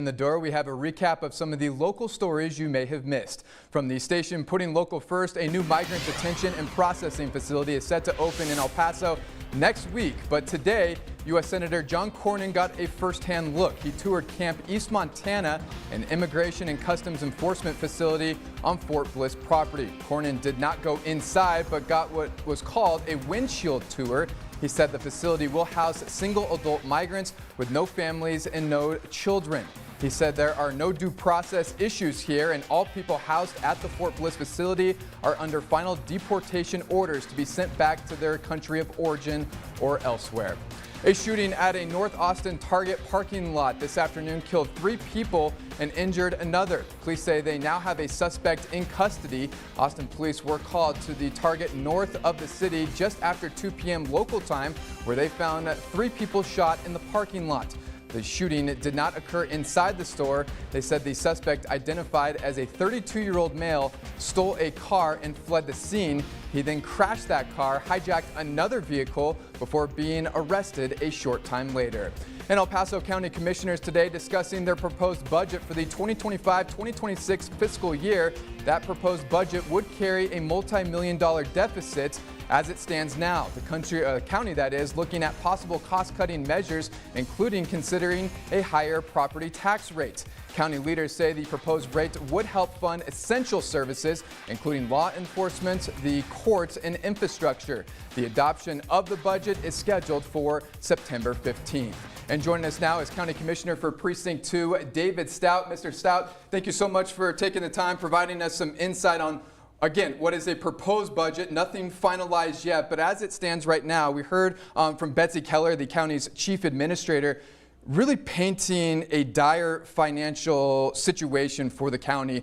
In the door, we have a recap of some of the local stories you may have missed. From the station putting local first, a new migrant detention and processing facility is set to open in El Paso next week. But today, U.S. Senator John Cornyn got a first-hand look. He toured Camp East Montana, an immigration and customs enforcement facility on Fort Bliss property. Cornyn did not go inside, but got what was called a windshield tour. He said the facility will house single adult migrants with no families and no children. He said there are no due process issues here, and all people housed at the Fort Bliss facility are under final deportation orders to be sent back to their country of origin or elsewhere. A shooting at a North Austin Target parking lot this afternoon killed 3 people and injured another. Police say they now have a suspect in custody. Austin police were called to the Target north of the city just after 2 p.m. local time, where they found 3 people shot in the parking lot. The shooting did not occur inside the store. They said the suspect, identified as a 32-year-old male, stole a car and fled the scene. He then crashed that car, hijacked another vehicle before being arrested a short time later. And El Paso County Commissioners today discussing their proposed budget for the 2025-2026 fiscal year. That proposed budget would carry a multi-million-dollar deficit as it stands now. The county, that is, looking at possible cost-cutting measures, including considering a higher property tax rate. County leaders say the proposed rate would help fund essential services, including law enforcement, the courts, and infrastructure. The adoption of the budget is scheduled for September 15th. And joining us now is County Commissioner for Precinct 2, David Stout. Mr. Stout, thank you so much for taking the time, providing us some insight on, again, what is a proposed budget, nothing finalized yet, but as it stands right now, we heard from Betsy Keller, the county's chief administrator, really painting a dire financial situation for the county.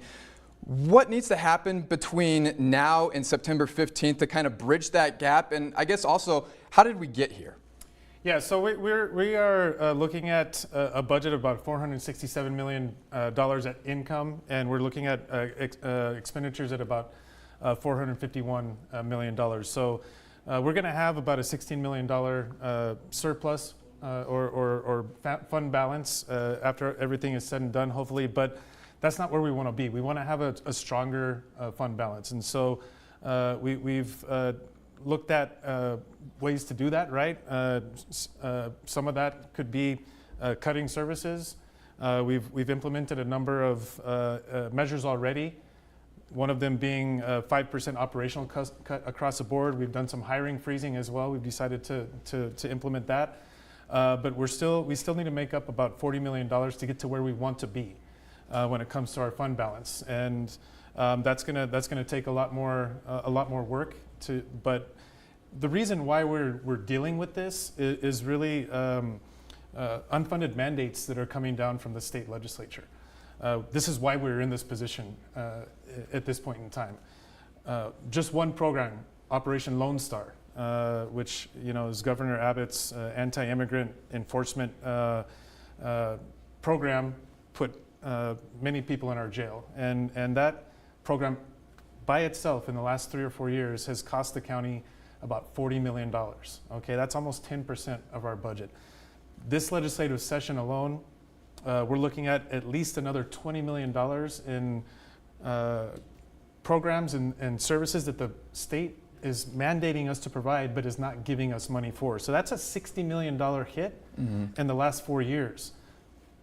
What needs to happen between now and September 15th to kind of bridge that gap? And I guess also, how did we get here? Yeah, so we are looking at a budget of about $467 million at income, and we're looking at expenditures at about $451 million. So we're going to have about a $16 million surplus or fund balance after everything is said and done, hopefully. But that's not where we want to be. We want to have a stronger fund balance, and so we've looked at ways to do that, right? Some of that could be cutting services. We've implemented a number of measures already, one of them being 5% operational cut across the board. We've done some hiring freezing as well. We've decided to implement that. But we still need to make up about $40 million to get to where we want to be when it comes to our fund balance. And that's gonna take a lot more work but the reason why we're dealing with this is really unfunded mandates that are coming down from the state legislature. This is why we're in this position at this point in time. Just one program, Operation Lone Star, which is Governor Abbott's anti-immigrant enforcement program, put many people in our jail, and that program by itself in the last 3 or 4 years has cost the county about $40 million. Okay, that's almost 10% of our budget. This legislative session alone, we're looking at least another $20 million in programs and services that the state is mandating us to provide but is not giving us money for. So that's a $60 million hit in the last 4 years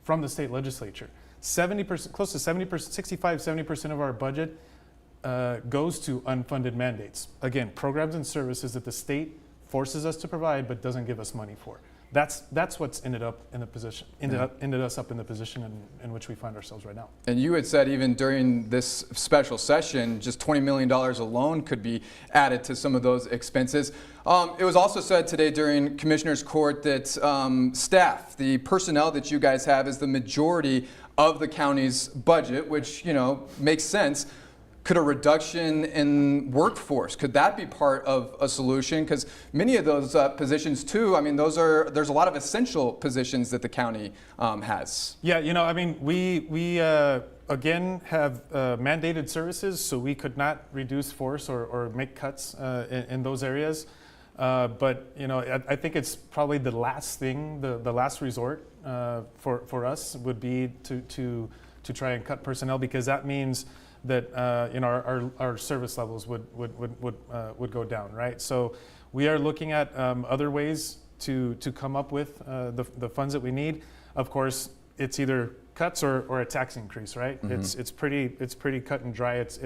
from the state legislature. 70%, close to 70%, 65-70% of our budget goes to unfunded mandates. Again, programs and services that the state forces us to provide but doesn't give us money for. That's what's ended us up in the position in which we find ourselves right now. And you had said even during this special session, just $20 million alone could be added to some of those expenses. It was also said today during Commissioner's Court that staff, the personnel that you guys have, is the majority of the county's budget, which makes sense. Could a reduction in workforce, could that be part of a solution? Because many of those positions too, I mean, there's a lot of essential positions that the county has. Yeah, I mean, we again have mandated services, so we could not reduce force or make cuts in those areas. But you know, I think it's probably the last thing, the last resort for us would be to try and cut personnel, because that means that you know, our service levels would go down, right? So we are looking at other ways to come up with the funds that we need. Of course, it's either cuts or a tax increase, right? It's pretty cut and dry. It's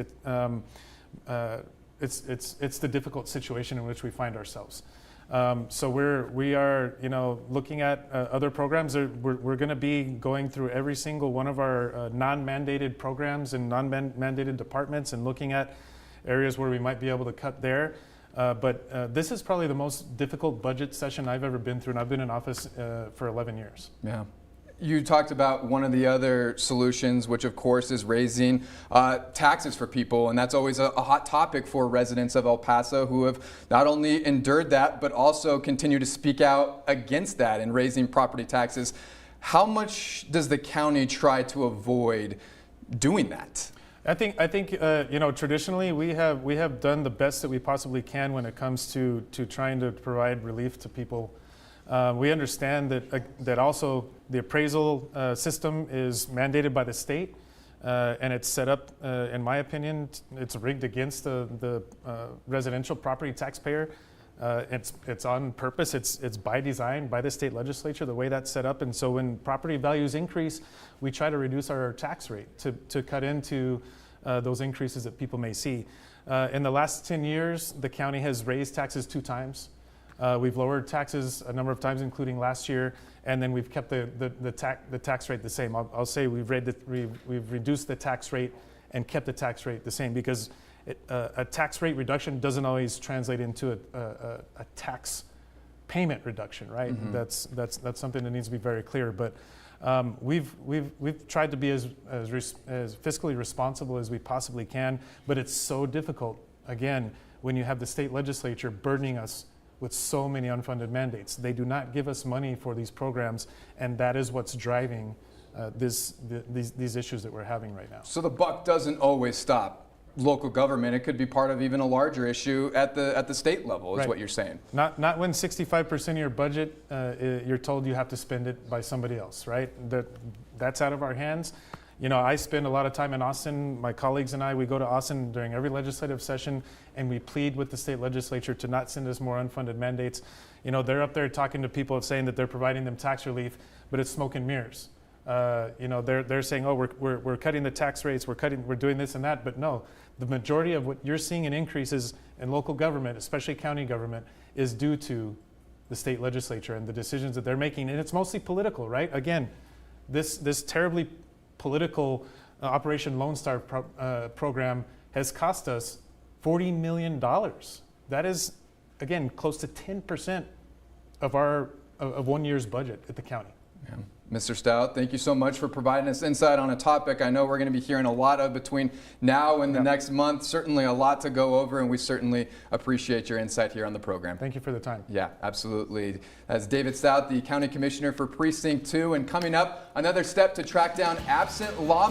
the difficult situation in which we find ourselves. So we are you know, looking at other programs. We're going to be going through every single one of our non-mandated programs and non-mandated departments and looking at areas where we might be able to cut there. But this is probably the most difficult budget session I've ever been through, and I've been in office for 11 years. Yeah. You talked about one of the other solutions, which of course is raising taxes for people, and that's always a hot topic for residents of El Paso who have not only endured that, but also continue to speak out against that and raising property taxes. How much does the county try to avoid doing that? I think you know, traditionally we have done the best that we possibly can when it comes to trying to provide relief to people. We understand that also the appraisal system is mandated by the state, and it's set up, in my opinion, it's rigged against the residential property taxpayer. It's on purpose. It's by design by the state legislature, the way that's set up. And so when property values increase, we try to reduce our tax rate to cut into those increases that people may see. In the last 10 years, the county has raised taxes 2 times. We've lowered taxes a number of times, including last year, and then we've kept the tax rate the same. I'll say we've reduced the tax rate and kept the tax rate the same, because a tax rate reduction doesn't always translate into a tax payment reduction, right? Mm-hmm. That's something that needs to be very clear. But we've tried to be as fiscally responsible as we possibly can, but it's so difficult, again, when you have the state legislature burdening us with so many unfunded mandates. They do not give us money for these programs, and that is what's driving these issues that we're having right now. So the buck doesn't always stop local government. It could be part of even a larger issue at the state level, is right. What you're saying. Not when 65% of your budget, you're told you have to spend it by somebody else, right? That's out of our hands. You know, I spend a lot of time in Austin. My colleagues and I, we go to Austin during every legislative session, and we plead with the state legislature to not send us more unfunded mandates. You know, they're up there talking to people saying that they're providing them tax relief, but it's smoke and mirrors. You know, they're saying, oh, we're cutting the tax rates, we're doing this and that, but no, the majority of what you're seeing in increases in local government, especially county government, is due to the state legislature and the decisions that they're making, and it's mostly political, right? Again, this terribly political Operation Lone Star program has cost us $40 million. That is, again, close to 10% of 1 year's budget at the county. Yeah. Mr. Stout, thank you so much for providing us insight on a topic I know we're going to be hearing a lot of between now and the next month. Certainly a lot to go over, and we certainly appreciate your insight here on the program. Thank you for the time. Yeah, absolutely. That's David Stout, the County Commissioner for Precinct 2, and coming up, another step to track down absent law